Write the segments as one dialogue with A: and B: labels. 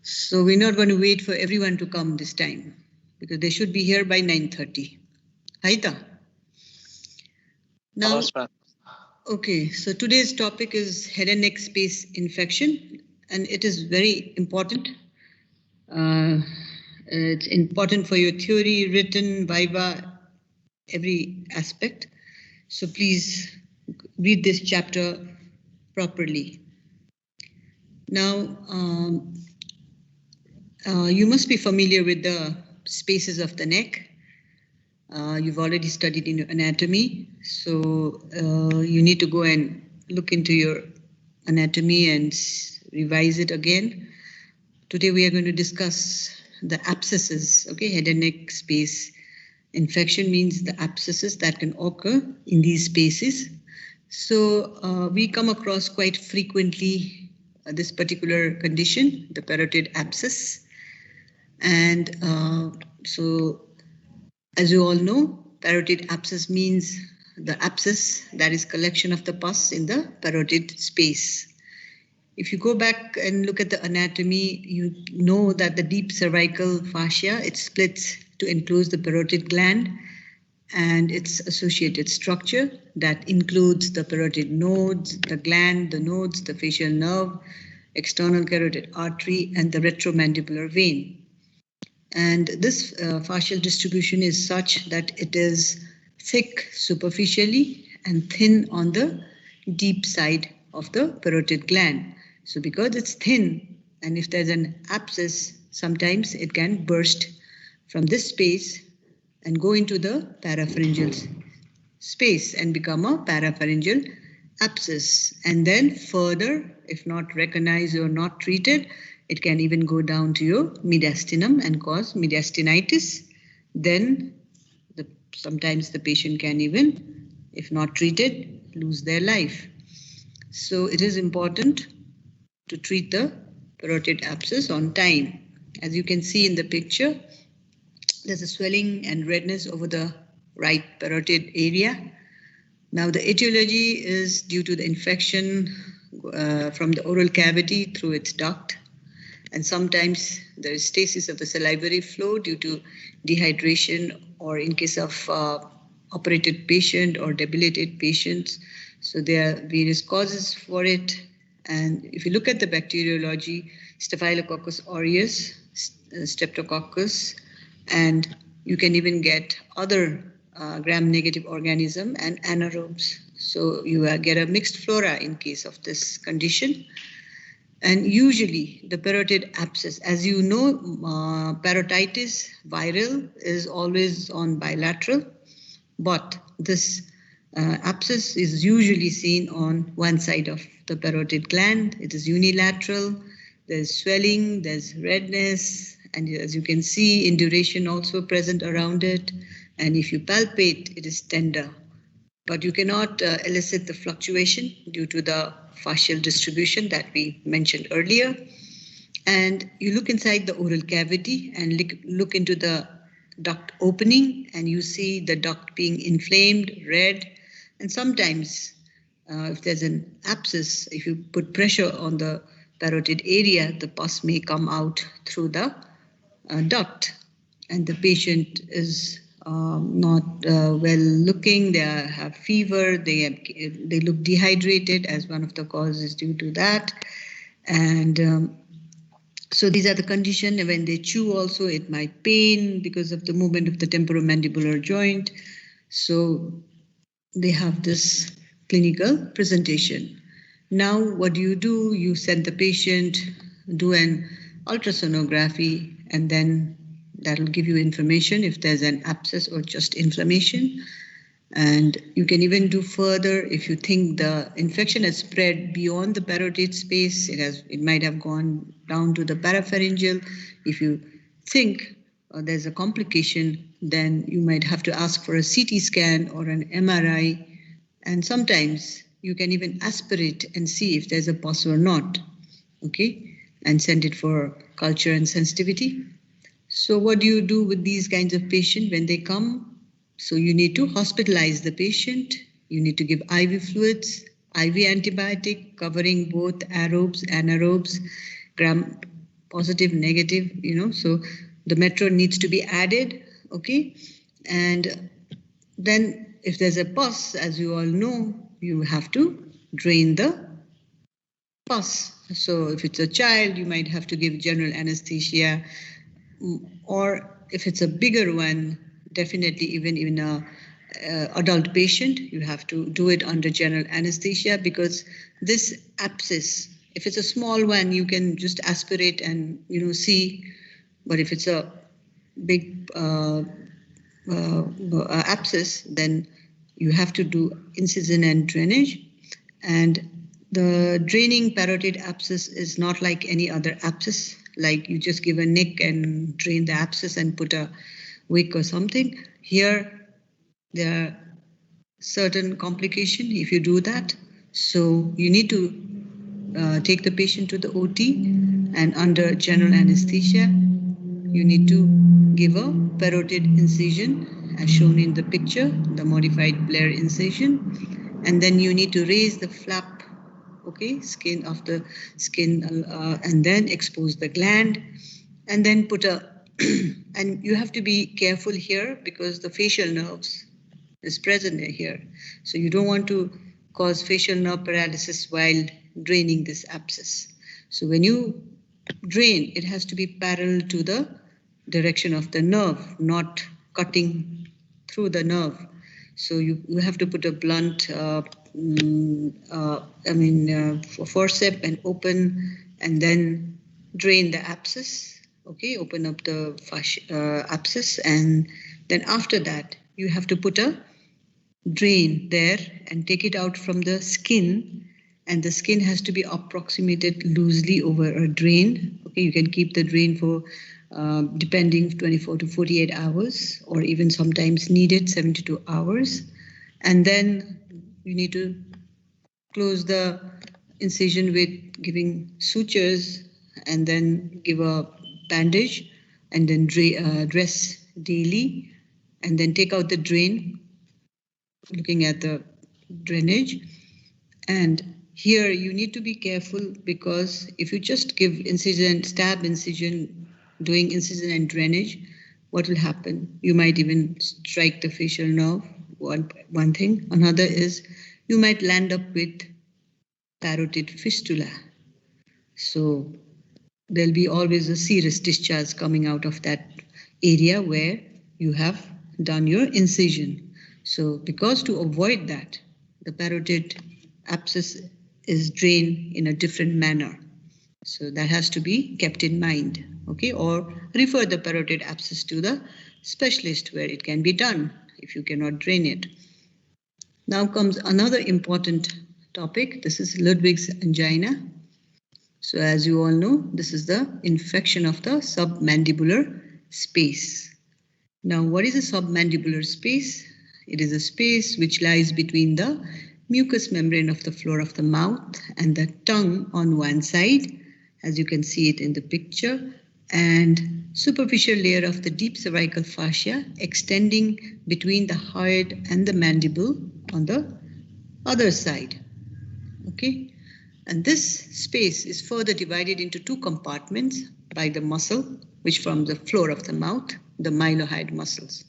A: So we're not going to wait for everyone to come this time because they should be here by 9:30. Haita. Now, okay, so today's topic is head and neck space infection, and it is very important. It's important for your theory, written, viva, every aspect. So please read this chapter properly. Now, you must be familiar with the spaces of the neck. You've already studied in your anatomy, so you need to go and look into your anatomy and revise it again. Today we are going to discuss the abscesses, okay? Head and neck space infection means the abscesses that can occur in these spaces. So we come across quite frequently this particular condition, the parotid abscess. And so as you all know, parotid abscess means the abscess, that is collection of the pus in the parotid space. If you go back and look at the anatomy, you know that the deep cervical fascia, it splits to enclose the parotid gland and its associated structure that includes the parotid nodes, the gland, the nodes, the facial nerve, external carotid artery, and the retromandibular vein. And this fascial distribution is such that it is thick superficially and thin on the deep side of the parotid gland. So because it's thin, and if there's an abscess, sometimes it can burst from this space and go into the parapharyngeal space and become a parapharyngeal abscess. And then further, if not recognized or not treated, it can even go down to your mediastinum and cause mediastinitis. Then sometimes the patient can even, if not treated, lose their life. So it is important to treat the parotid abscess on time. As you can see in the picture, there's a swelling and redness over the right parotid area. Now the etiology is due to the infection from the oral cavity through its duct. And sometimes there is stasis of the salivary flow due to dehydration or in case of operated patient or debilitated patients. So there are various causes for it. And if you look at the bacteriology, Staphylococcus aureus, Streptococcus, and you can even get other gram-negative organism and anaerobes. So you get a mixed flora in case of this condition. And usually the parotid abscess, as you know, parotitis viral is always on bilateral, but this abscess is usually seen on one side of the parotid gland. It is unilateral, there's swelling, there's redness, and as you can see, induration also present around it. And if you palpate, it is tender. But you cannot elicit the fluctuation due to the fascial distribution that we mentioned earlier. And you look inside the oral cavity and look into the duct opening, and you see the duct being inflamed, red. And sometimes if there's an abscess, if you put pressure on the parotid area, the pus may come out through the duct, and the patient is not well looking, they have fever, they look dehydrated as one of the causes due to that. And so these are the conditions. When they chew also, it might pain because of the movement of the temporomandibular joint. So they have this clinical presentation. Now what do? You send the patient, do an ultrasonography, and then that will give you information if there's an abscess or just inflammation. And you can even do further if you think the infection has spread beyond the parotid space. It might have gone down to the parapharyngeal. If you think there's a complication, then you might have to ask for a CT scan or an MRI. And sometimes you can even aspirate and see if there's a pus or not, okay, and send it for culture and sensitivity. So what do you do with these kinds of patients when they come? So you need to hospitalize the patient. You need to give IV fluids, IV antibiotic covering both aerobes, anaerobes, positive, negative, so the metro needs to be added, okay? And then if there's a pus, as you all know, you have to drain the pus. So if it's a child, you might have to give general anesthesia, or if it's a bigger one, definitely even in a adult patient, you have to do it under general anesthesia, because this abscess, if it's a small one, you can just aspirate and see, but if it's a big abscess, then you have to do incision and drainage. And the draining parotid abscess is not like any other abscess, like you just give a nick and drain the abscess and put a wick or something. Here, there are certain complications if you do that. So you need to take the patient to the OT, and under general anesthesia, you need to give a parotid incision as shown in the picture, the modified Blair incision. And then you need to raise the flap, okay, skin of the skin, and then expose the gland, and then put a, and you have to be careful here because the facial nerves is present here. So you don't want to cause facial nerve paralysis while draining this abscess. So when you drain, it has to be parallel to the direction of the nerve, not cutting through the nerve. So you have to put a blunt, forceps and open, and then drain the abscess. Okay, open up the abscess, and then after that, you have to put a drain there and take it out from the skin, and the skin has to be approximated loosely over a drain. Okay, you can keep the drain for depending 24 to 48 hours, or even sometimes needed 72 hours. And then you need to close the incision with giving sutures, and then give a bandage, and then dress daily, and then take out the drain, looking at the drainage. And here you need to be careful, because if you just give incision, stab incision, doing incision and drainage, what will happen? You might even strike the facial nerve, one thing. Another is you might land up with parotid fistula. So there'll be always a serous discharge coming out of that area where you have done your incision. So because to avoid that, the parotid abscess is drained in a different manner. So that has to be kept in mind, okay? Or refer the parotid abscess to the specialist where it can be done if you cannot drain it. Now comes another important topic. This is Ludwig's angina. So as you all know, this is the infection of the submandibular space. Now, what is a submandibular space? It is a space which lies between the mucous membrane of the floor of the mouth and the tongue on one side, as you can see it in the picture, and superficial layer of the deep cervical fascia extending between the hyoid and the mandible on the other side. Okay, and this space is further divided into two compartments by the muscle which forms the floor of the mouth, the mylohyoid muscles.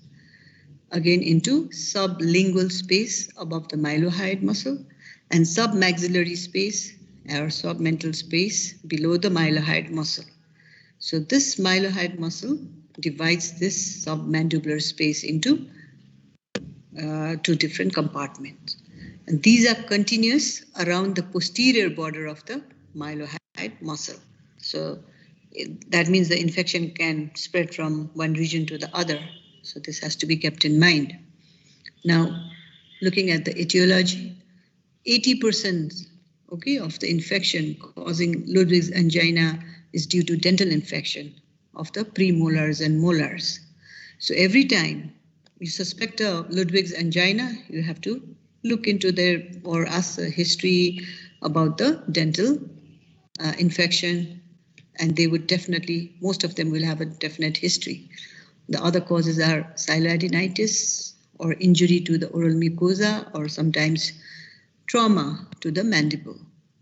A: Again into sublingual space above the mylohyoid muscle, and submaxillary space or submental space below the mylohyoid muscle. So this mylohyoid muscle divides this submandibular space into two different compartments. And these are continuous around the posterior border of the mylohyoid muscle. So that means the infection can spread from one region to the other. So this has to be kept in mind. Now, looking at the etiology, 80% of the infection causing Ludwig's angina is due to dental infection of the premolars and molars. So every time you suspect a Ludwig's angina, you have to look into their or ask a history about the dental infection, and they would definitely, most of them will have a definite history. The other causes are sialadenitis or injury to the oral mucosa, or sometimes trauma to the mandible.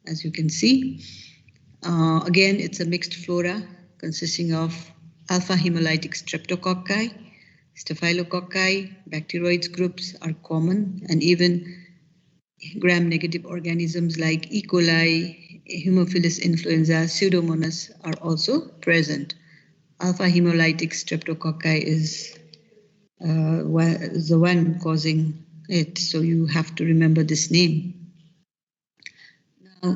A: As you can see, again, it's a mixed flora consisting of alpha hemolytic streptococci, staphylococci, bacteroids groups are common, and even gram-negative organisms like E. coli, Haemophilus influenza, Pseudomonas are also present. Alpha hemolytic streptococci is the one causing it, so you have to remember this name. Now,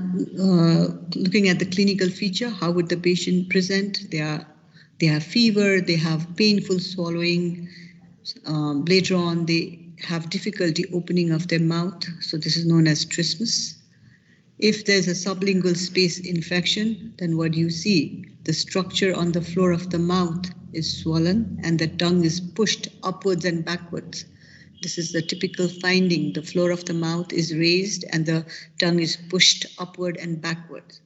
A: looking at the clinical feature, how would the patient present? They have fever, they have painful swallowing. Later on, they have difficulty opening of their mouth, so this is known as trismus. If there's a sublingual space infection, then what do you see? The structure on the floor of the mouth is swollen and the tongue is pushed upwards and backwards. This is the typical finding. The floor of the mouth is raised and the tongue is pushed upward and backwards.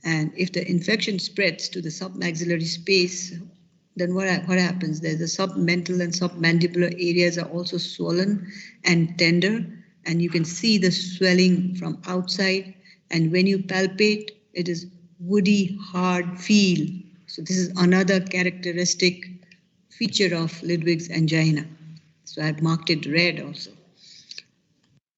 A: And if the infection spreads to the submaxillary space, then what happens? There's the submental and submandibular areas are also swollen and tender, and you can see the swelling from outside. And when you palpate, it is woody, hard feel. So this is another characteristic feature of Ludwig's angina. So I've marked it red also.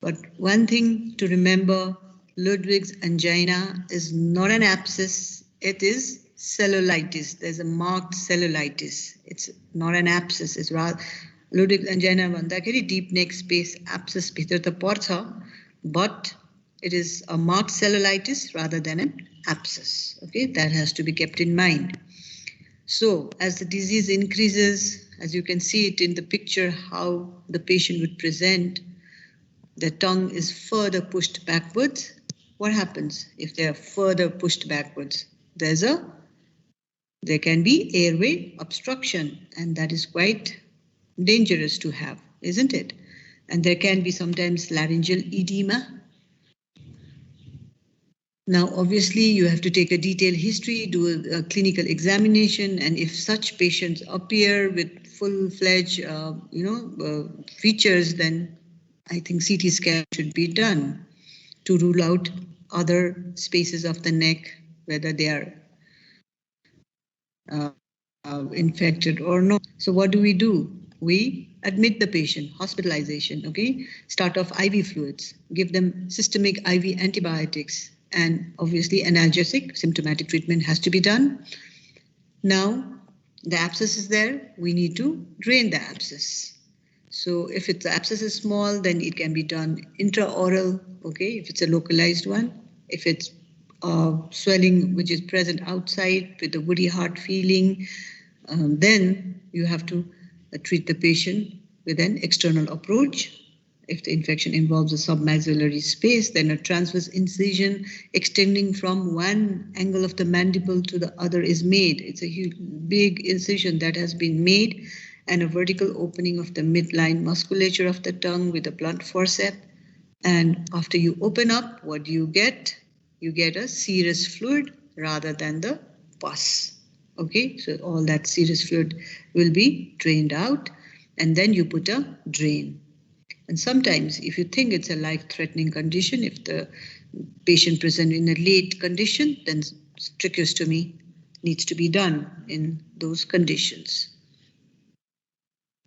A: But one thing to remember, Ludwig's angina is not an abscess, it is cellulitis. There's a marked cellulitis. It's not an abscess, it's rather Ludwig's angina vandakari deep neck space abscess bhitar ta partha, but it is a marked cellulitis rather than an abscess. Okay, that has to be kept in mind. So as the disease increases, as you can see it in the picture, how the patient would present, the tongue is further pushed backwards. What happens if they are further pushed backwards? There can be airway obstruction, and that is quite dangerous to have, isn't it? And there can be sometimes laryngeal edema. Now, obviously, you have to take a detailed history, do a clinical examination, and if such patients appear with full-fledged, features, then I think CT scan should be done to rule out other spaces of the neck, whether they are infected or not. So what do? We admit the patient, hospitalization, okay? Start off IV fluids, give them systemic IV antibiotics, and obviously analgesic symptomatic treatment has to be done. Now, the abscess is there, we need to drain the abscess. So if the abscess is small, then it can be done intraoral, okay, if it's a localized one. If it's swelling which is present outside with a woody hard feeling, then you have to treat the patient with an external approach. If the infection involves a submaxillary space, then a transverse incision extending from one angle of the mandible to the other is made. It's a huge, big incision that has been made, and a vertical opening of the midline musculature of the tongue with a blunt forceps. And after you open up, what do you get? You get a serous fluid rather than the pus. Okay, so all that serous fluid will be drained out, and then you put a drain. And sometimes if you think it's a life-threatening condition, if the patient presents in a late condition, then tracheostomy needs to be done in those conditions.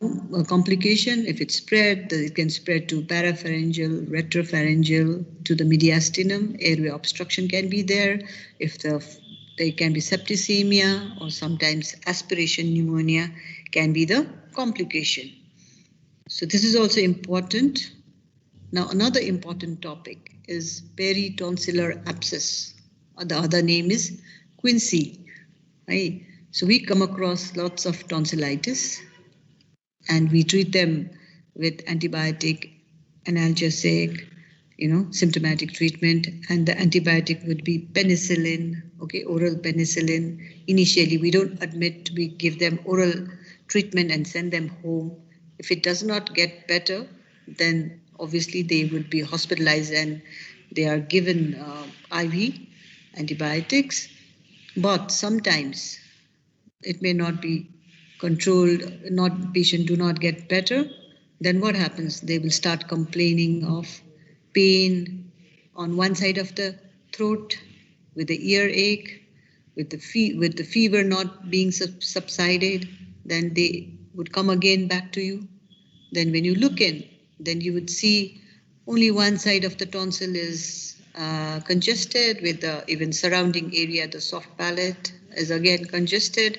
A: A complication, if it's spread, it can spread to parapharyngeal, retropharyngeal, to the mediastinum. Airway obstruction can be there. If there can be septicemia, or sometimes aspiration pneumonia can be the complication. So this is also important. Now another important topic is peritonsillar abscess. The other name is quinsy. Right? So we come across lots of tonsillitis, and we treat them with antibiotic, analgesic, symptomatic treatment, and the antibiotic would be penicillin, okay, oral penicillin. Initially, we don't admit, we give them oral treatment and send them home. If it does not get better, then obviously they would be hospitalized and they are given IV antibiotics. But sometimes it may not be controlled, patient do not get better. Then what happens? They will start complaining of pain on one side of the throat with the earache, with the fever not being subsided, then they would come again back to you. Then when you look in, then you would see only one side of the tonsil is congested, with the even surrounding area, the soft palate is again congested,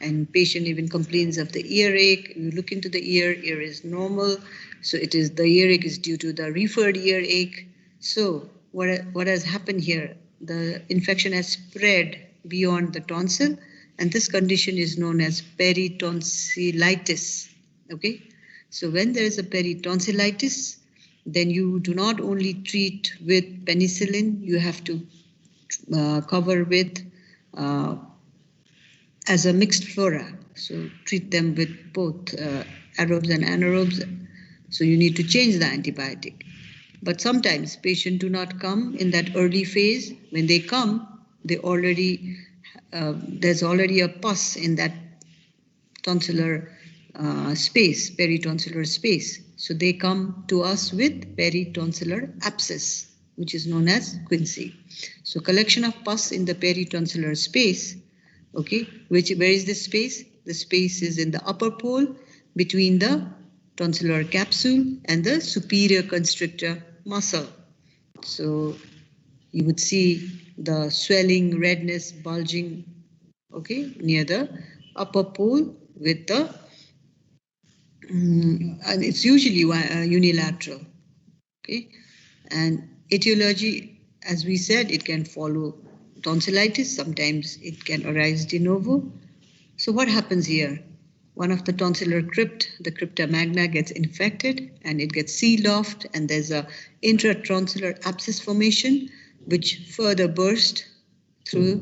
A: and patient even complains of the earache. You look into the ear is normal, so it is the earache is due to the referred earache. So what has happened here? The infection has spread beyond the tonsil, and this condition is known as peritonsillitis. Okay, so when there is a peritonsillitis, then you do not only treat with penicillin, you have to cover with as a mixed flora. So treat them with both aerobes and anaerobes. So you need to change the antibiotic. But sometimes patients do not come in that early phase. When they come, they already there's already a pus in that tonsillar space, peritonsillar space. So they come to us with peritonsillar abscess, which is known as quinsy. So collection of pus in the peritonsillar space. Okay, where is this space? The space is in the upper pole between the tonsillar capsule and the superior constrictor muscle. So you would see the swelling, redness, bulging, okay, near the upper pole with the, and it's usually unilateral, okay. And etiology, as we said, it can follow tonsillitis. Sometimes it can arise de novo. So what happens here? One of the tonsillar crypt, the crypta magna, gets infected and it gets sealed off, and there's a intratonsillar abscess formation which further burst through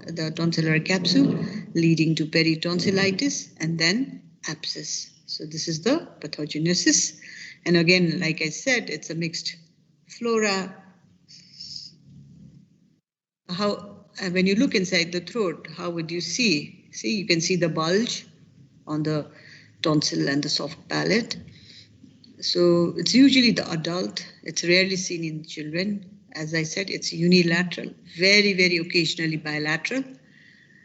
A: the tonsillar capsule, leading to peritonsillitis and then abscess. So this is the pathogenesis. And again, like I said, it's a mixed flora. When you look inside the throat, how would you see? See, you can see the bulge on the tonsil and the soft palate. So it's usually the adult. It's rarely seen in children. As I said, it's unilateral, very, very occasionally bilateral.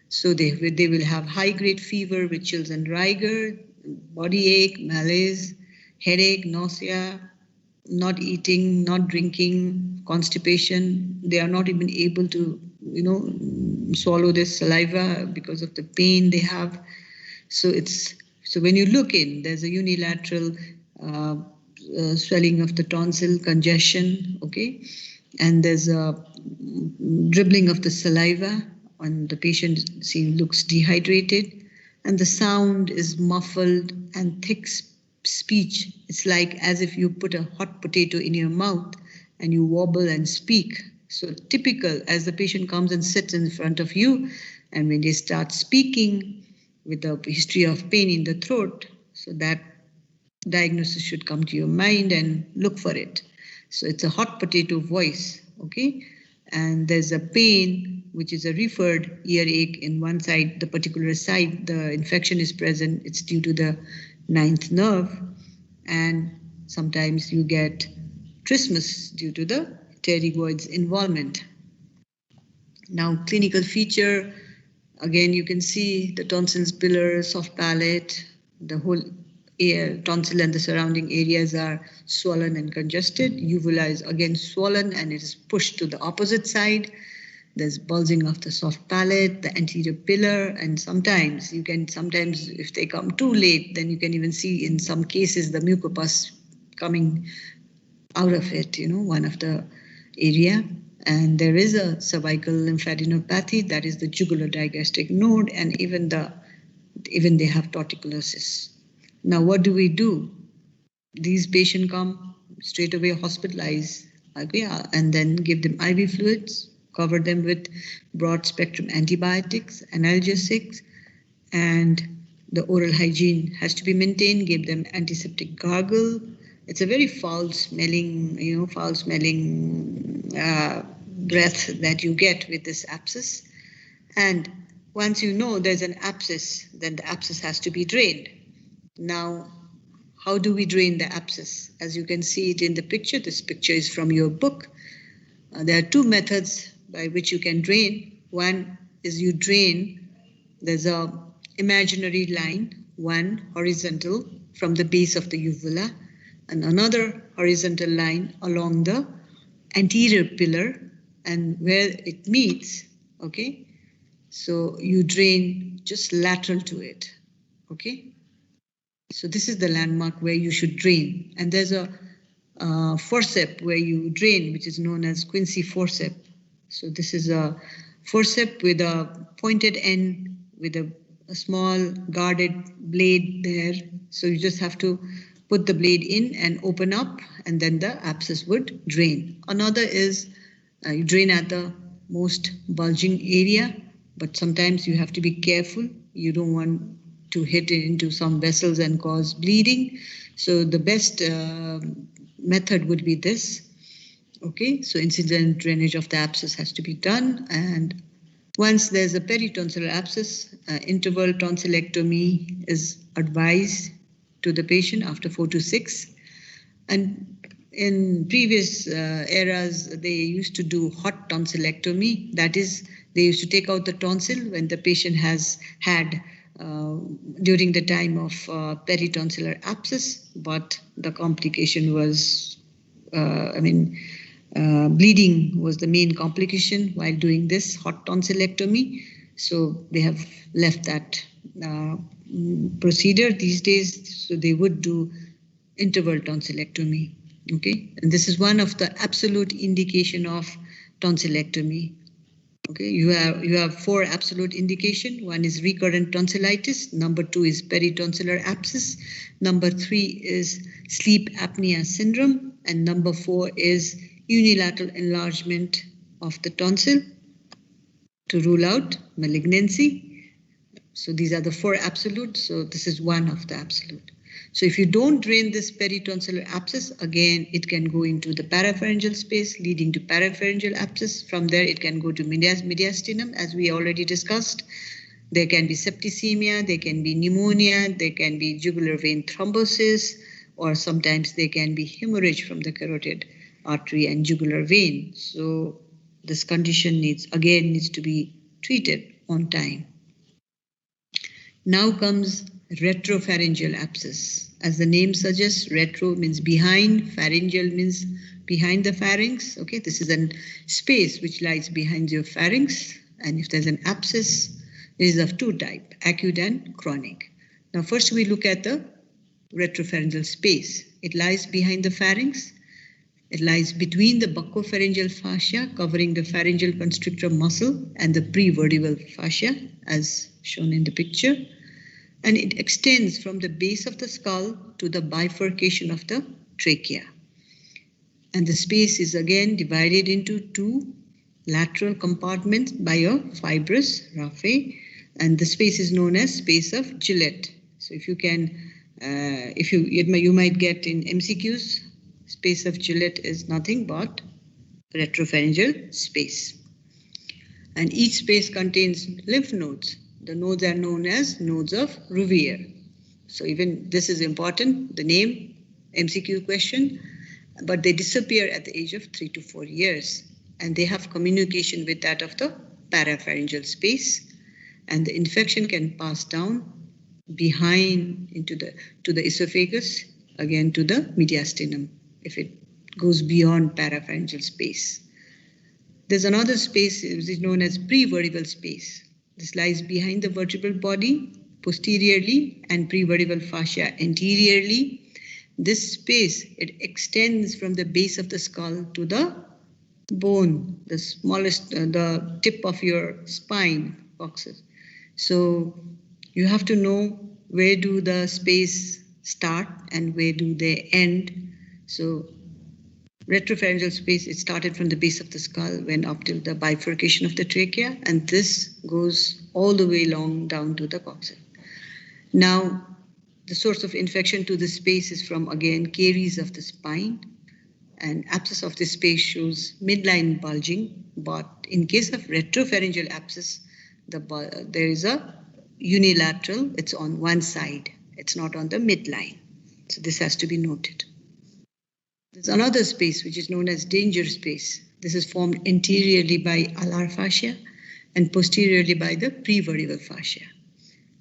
A: So they will have high-grade fever with chills and rigor, body ache, malaise, headache, nausea, not eating, not drinking, constipation. They are not even able to, swallow their saliva because of the pain they have. So when you look in, there's a unilateral swelling of the tonsil, congestion, okay, and there's a dribbling of the saliva, and the patient looks dehydrated, and the sound is muffled and thick speech. It's like as if you put a hot potato in your mouth and you wobble and speak. So typical, as the patient comes and sits in front of you, and when they start speaking with a history of pain in the throat, so that diagnosis should come to your mind and look for it. So it's a hot potato voice, okay? And there's a pain, which is a referred earache in one side, the particular side the infection is present. It's due to the 9th nerve. And sometimes you get trismus due to the pterygoid's involvement. Now, clinical feature, again, you can see the tonsils pillar, soft palate, the whole tonsil and the surrounding areas are swollen and congested. Uvula is again swollen and it is pushed to the opposite side. There's bulging of the soft palate, the anterior pillar, and sometimes if they come too late, then you can even see in some cases the mucopus coming out of it, one of the area. And there is a cervical lymphadenopathy, that is the jugular digastric node, and even they have torticollis. Now, what do we do? These patients come straight away hospitalized, okay, and then give them IV fluids, cover them with broad spectrum antibiotics, analgesics, and the oral hygiene has to be maintained. Give them antiseptic gargle. It's a very foul-smelling breath that you get with this abscess. And once you know there's an abscess, then the abscess has to be drained. Now, how do we drain the abscess? As you can see it in the picture, this picture is from your book. There are two methods by which you can drain. One, is you drain. There's a imaginary line, one horizontal from the base of the uvula, and another horizontal line along the anterior pillar, and where it meets, okay, so you drain just lateral to it, okay. So this is the landmark where you should drain, and there's a forceps where you drain, which is known as Quincy forceps. So this is a forceps with a pointed end with a small guarded blade there. So you just have to put the blade in and open up, and then the abscess would drain. Another is you drain at the most bulging area, but sometimes you have to be careful. You don't want to hit it into some vessels and cause bleeding. So the best method would be this. Okay, so incisional drainage of the abscess has to be done, and once there's a peritonsillar abscess, interval tonsillectomy is advised to the patient after 4 to 6. And in previous eras, they used to do hot tonsillectomy. That is, they used to take out the tonsil when the patient has had during the time of peritonsillar abscess, but the complication was, bleeding was the main complication while doing this hot tonsillectomy. So they have left that procedure these days. So they would do interval tonsillectomy. Okay, and this is one of the absolute indication of tonsillectomy. Okay, you have 4 absolute indication. One is recurrent tonsillitis. Number 2 is peritonsillar abscess. Number 3 is sleep apnea syndrome, and number 4 is unilateral enlargement of the tonsil to rule out malignancy. So these are the 4 absolutes. So this is one of the absolute. So if you don't drain this peritonsillar abscess, again, it can go into the parapharyngeal space, leading to parapharyngeal abscess. From there, it can go to mediastinum, as we already discussed. There can be septicemia, there can be pneumonia, there can be jugular vein thrombosis, or sometimes there can be hemorrhage from the carotid artery and jugular vein. So this condition needs to be treated on time. Now comes retropharyngeal abscess. As the name suggests, retro means behind, pharyngeal means behind the pharynx. Okay, this is a space which lies behind your pharynx, and if there's an abscess, it is of 2 types, acute and chronic. Now first we look at the retropharyngeal space. It lies behind the pharynx. It lies between the buccopharyngeal fascia covering the pharyngeal constrictor muscle and the prevertebral fascia, as shown in the picture. And it extends from the base of the skull to the bifurcation of the trachea. And the space is again divided into 2 lateral compartments by a fibrous raphe, and the space is known as space of Gillette. So if you can, you might get in MCQs, space of Gillette is nothing but retropharyngeal space. And each space contains lymph nodes. The nodes are known as nodes of Rouvier. So even this is important, the name, MCQ question, but they disappear at the age of 3 to 4 years, and they have communication with that of the parapharyngeal space, and the infection can pass down behind to the esophagus, again to the mediastinum, if it goes beyond parapharyngeal space. There's another space which is known as prevertebral space. This lies behind the vertebral body posteriorly and prevertebral fascia anteriorly. This space, it extends from the base of the skull to the bone, the smallest, the tip of your spine, coccyx. So you have to know where do the space start and where do they end. So retropharyngeal space, it started from the base of the skull, went up till the bifurcation of the trachea, and this goes all the way long down to the coccyx. Now, the source of infection to this space is from, again, caries of the spine, and abscess of this space shows midline bulging, but in case of retropharyngeal abscess, there is a unilateral, it's on one side, it's not on the midline. So this has to be noted. There's another space which is known as danger space. This is formed anteriorly by alar fascia, and posteriorly by the prevertebral fascia.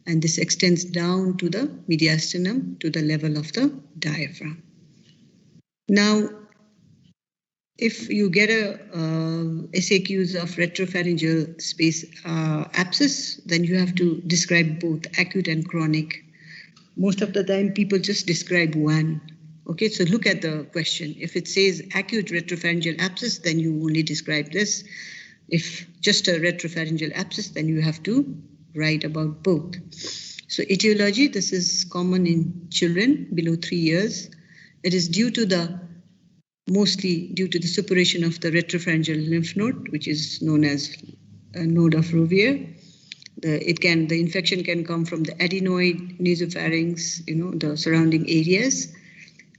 A: And this extends down to the mediastinum to the level of the diaphragm. Now, if you get a SAQs of retropharyngeal space abscess, then you have to describe both acute and chronic. Most of the time, people just describe one. Okay, so look at the question. If it says acute retropharyngeal abscess, then you only describe this. If just a retropharyngeal abscess, then you have to write about both. So etiology, this is common in children below 3 years. It is mostly due to the suppuration of the retropharyngeal lymph node, which is known as a node of Rouvier. The infection can come from the adenoid, nasopharynx, the surrounding areas.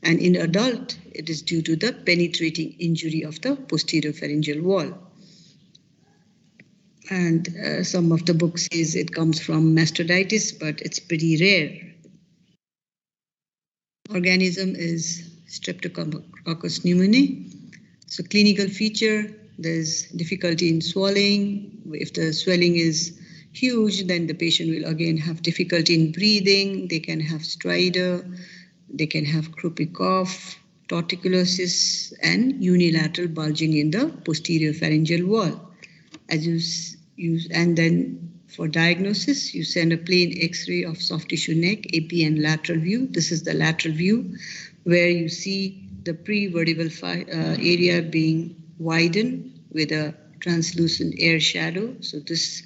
A: And in adult, it is due to the penetrating injury of the posterior pharyngeal wall. And some of the books says it comes from mastocytitis, but it's pretty rare. Organism is Streptococcus pneumoniae. So clinical feature, there's difficulty in swallowing. If the swelling is huge, then the patient will again have difficulty in breathing. They can have stridor. They can have croup cough, torticollis, and unilateral bulging in the posterior pharyngeal wall. And then for diagnosis, you send a plain X-ray of soft tissue neck, AP and lateral view. This is the lateral view where you see the prevertebral area being widened with a translucent air shadow. So this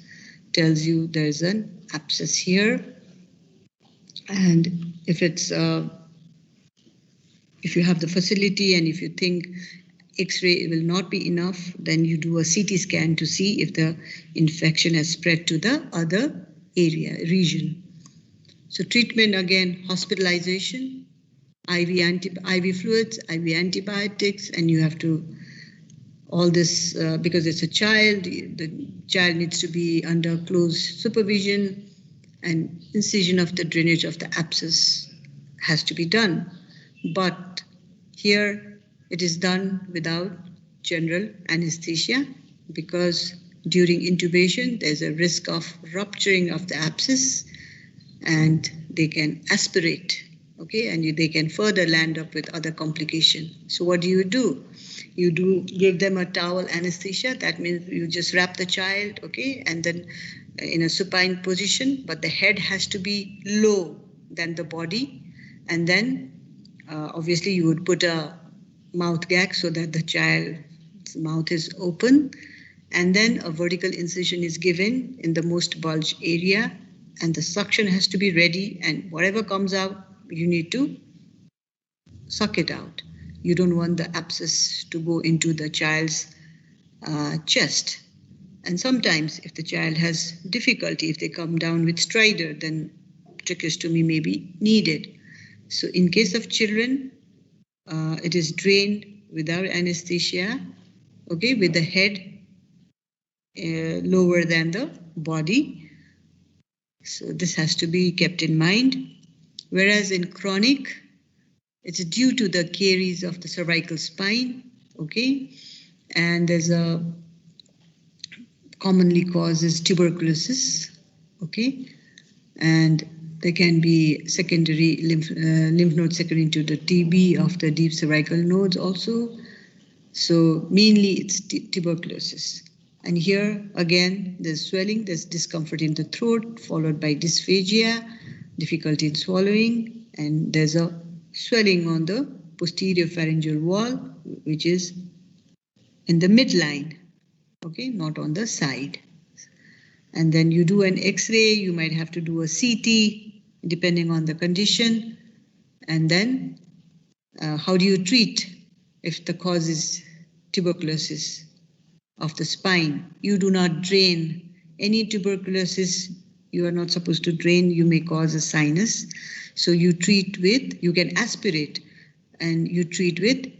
A: tells you there's an abscess here. And if you have the facility and if you think X-ray will not be enough, then you do a CT scan to see if the infection has spread to the other region. So treatment, again, hospitalization, IV fluids, IV antibiotics, and you have to, all this, because it's a child, the child needs to be under close supervision, and incision of the drainage of the abscess has to be done. But here it is done without general anesthesia because during intubation there's a risk of rupturing of the abscess and they can aspirate, okay, and they can further land up with other complications. So what do? You give them a towel anesthesia. That means you just wrap the child, okay, and then in a supine position, but the head has to be low than the body, and then obviously you would put a mouth gag so that the child's mouth is open, and then a vertical incision is given in the most bulged area, and the suction has to be ready, and whatever comes out, you need to suck it out. You don't want the abscess to go into the child's chest. And sometimes if the child has difficulty, if they come down with stridor, then tracheostomy may be needed. So in case of children, it is drained without anesthesia, okay, with the head lower than the body. So this has to be kept in mind. Whereas in chronic, it's due to the caries of the cervical spine, okay, and there's a commonly causes tuberculosis, okay, and there can be secondary lymph nodes secondary to the TB of the deep cervical nodes also. So mainly it's tuberculosis. And here again, there's swelling, there's discomfort in the throat, followed by dysphagia, difficulty in swallowing, and there's a swelling on the posterior pharyngeal wall, which is in the midline, okay, not on the side. And then you do an X-ray, you might have to do a CT, depending on the condition. And then how do you treat if the cause is tuberculosis of the spine? You do not drain. Any tuberculosis, you are not supposed to drain. You may cause a sinus. So you treat with, you can aspirate, and you treat with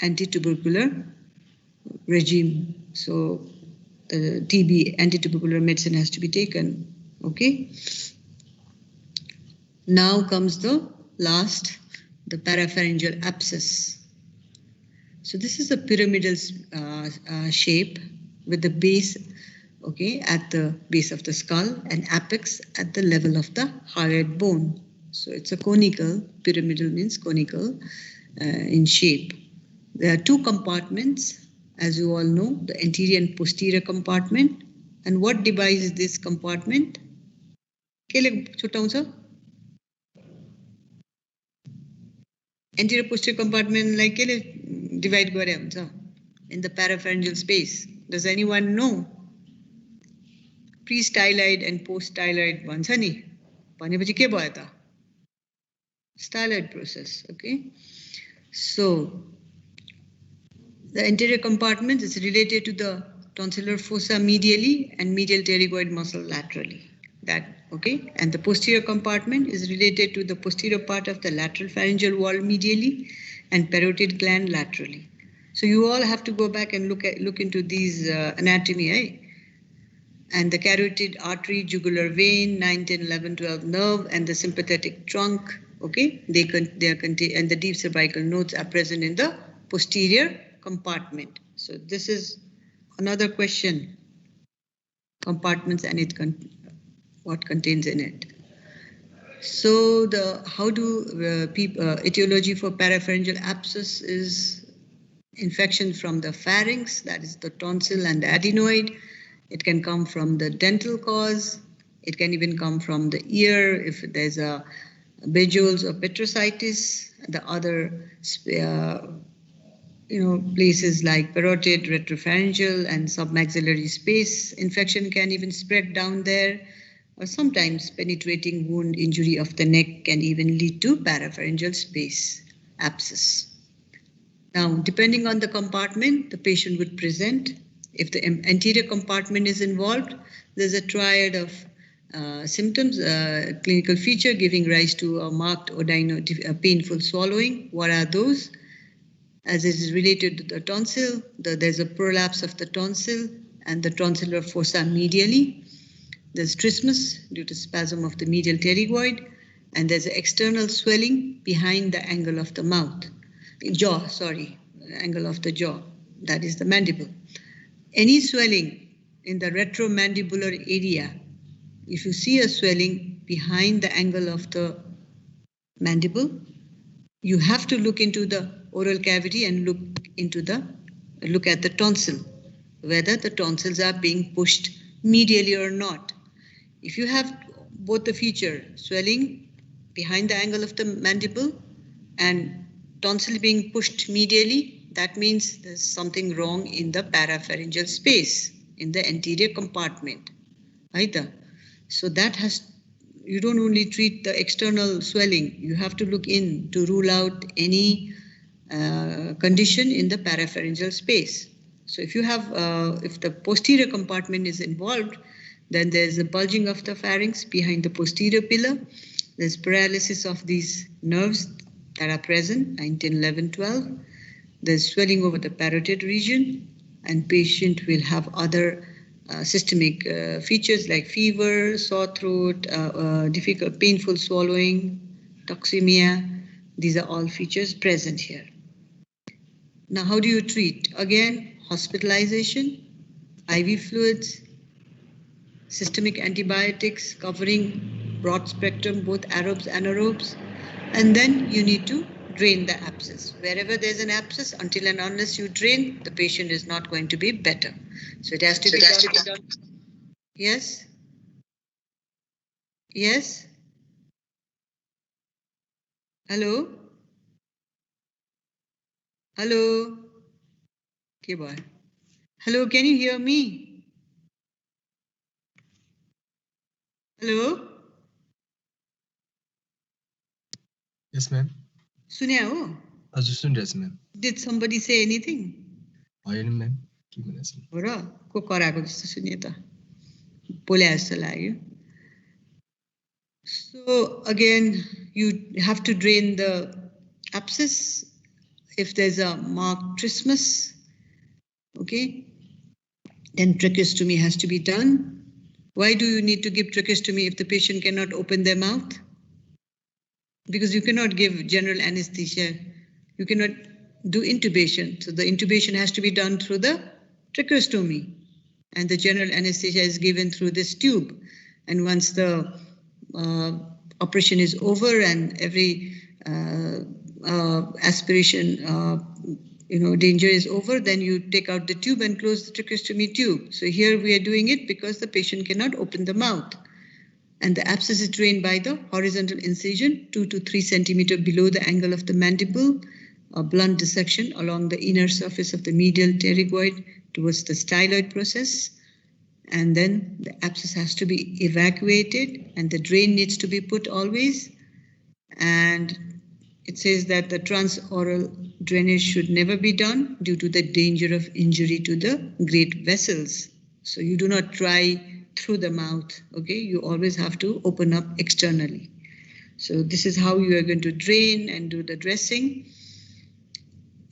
A: anti-tubercular regime. So TB, anti-tubercular medicine has to be taken, okay? Now comes the last, the parapharyngeal abscess. So this is a pyramidal shape with the base okay, at the base of the skull, and apex at the level of the hyoid bone. So it's a conical, pyramidal means conical in shape. There are two compartments, as you all know, the anterior and posterior compartment. And what divides this compartment? Anterior posterior compartment like divide gare huncha in the parapharyngeal space. Does anyone know? Pre-styloid and post-styloid bhन्छ नि भनेपछि के भयो त? Styloid process, okay? So the anterior compartment is related to the tonsillar fossa medially and medial pterygoid muscle laterally. That, okay? And the posterior compartment is related to the posterior part of the lateral pharyngeal wall medially and parotid gland laterally. So you all have to go back and look into these anatomy, eh? And the carotid artery, jugular vein, 9, 10, 11, 12 nerve, and the sympathetic trunk, okay? They are contained, and the deep cervical nodes are present in the posterior compartment. So this is another question, compartments and what contains in it. So etiology for parapharyngeal abscess is infection from the pharynx, that is the tonsil and the adenoid. It can come from the dental cause. It can even come from the ear if there's a Bejols or petrositis. The other places like parotid, retropharyngeal, and submaxillary space. Infection can even spread down there, or sometimes penetrating wound injury of the neck can even lead to parapharyngeal space abscess. Now, depending on the compartment, the patient would present. If the anterior compartment is involved, there's a triad of symptoms, clinical feature giving rise to a marked painful swallowing. What are those? As it is related to the tonsil, there's a prolapse of the tonsil and the tonsillar fossa medially. There's trismus due to spasm of the medial pterygoid, and there's an external swelling behind the angle of the angle of the jaw. That is the mandible. Any swelling in the retromandibular area, if you see a swelling behind the angle of the mandible, you have to look into the oral cavity and look at the tonsil, whether the tonsils are being pushed medially or not. If you have both the feature, swelling behind the angle of the mandible and tonsil being pushed medially, that means there's something wrong in the parapharyngeal space, in the anterior compartment. Either. So you don't only treat the external swelling, you have to look in to rule out any condition in the parapharyngeal space. So if the posterior compartment is involved, then there's a bulging of the pharynx behind the posterior pillar. There's paralysis of these nerves that are present, 9, 10, 11, 12. There's swelling over the parotid region, and patient will have other systemic features like fever, sore throat, difficult, painful swallowing, toxemia. These are all features present here. Now, how do you treat? Again, hospitalization, IV fluids, systemic antibiotics covering broad spectrum, both aerobes and anaerobes, and then you need to drain the abscess. Wherever there's an abscess, until and unless you drain, the patient is not going to be better. So it has to be done. Yes? Yes? Hello? Hello? Okay, boy. Hello, can you hear me? Hello?
B: Yes, ma'am.
A: Sunya ho?
B: Ma'am.
A: Did somebody say anything?
B: Ma'am.
A: So again, you have to drain the abscess. If there's a marked trismus, okay, then tracheostomy has to be done. Why do you need to give tracheostomy if the patient cannot open their mouth? Because you cannot give general anesthesia. You cannot do intubation. So the intubation has to be done through the tracheostomy. and the general anesthesia is given through this tube. And once the operation is over and every aspiration danger is over, then you take out the tube and close the tracheostomy tube. So here we are doing it because the patient cannot open the mouth. And the abscess is drained by the horizontal incision 2 to 3 centimeter below the angle of the mandible, a blunt dissection along the inner surface of the medial pterygoid towards the styloid process. And then the abscess has to be evacuated and the drain needs to be put always. And it says that the transoral drainage should never be done due to the danger of injury to the great vessels. So you do not try through the mouth, okay? You always have to open up externally. So this is how you are going to drain and do the dressing.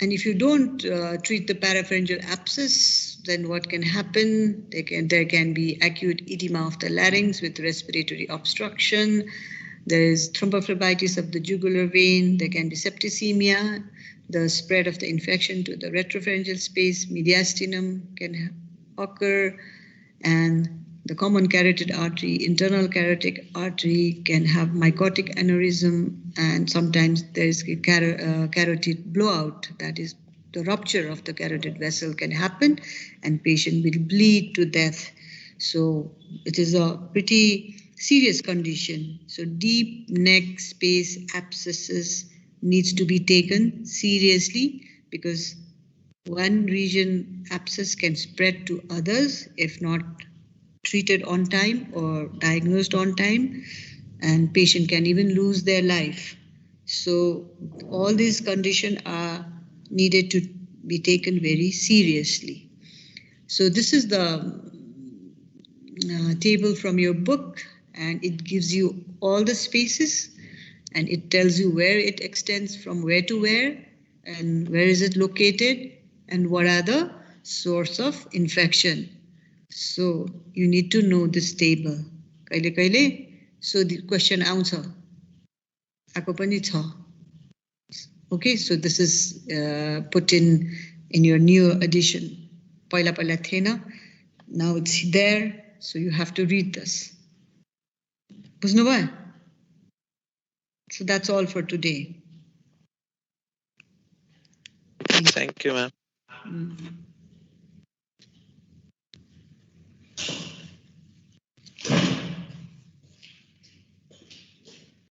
A: And if you don't treat the parapharyngeal abscess, then what can happen? There can be acute edema of the larynx with respiratory obstruction. There is thrombophlebitis of the jugular vein. There can be septicemia. The spread of the infection to the retropharyngeal space, mediastinum can occur. And the common carotid artery, internal carotid artery can have mycotic aneurysm, and sometimes there is a carotid blowout, that is the rupture of the carotid vessel can happen and patient will bleed to death. So it is a pretty serious condition. So deep neck space abscesses needs to be taken seriously because one region abscess can spread to others if not treated on time or diagnosed on time, and patient can even lose their life. So all these conditions are needed to be taken very seriously. So this is the table from your book, and it gives you all the spaces and it tells you where it extends from where to where and where is it located and what are the source of infection. So you need to know this table. Kaile. So the question answer. Ako pani cha. Okay, so this is put in your new edition. Paila thena. Now it's there, so you have to read this. Buzhnu bhai? So that's all for today.
C: Thank you, ma'am.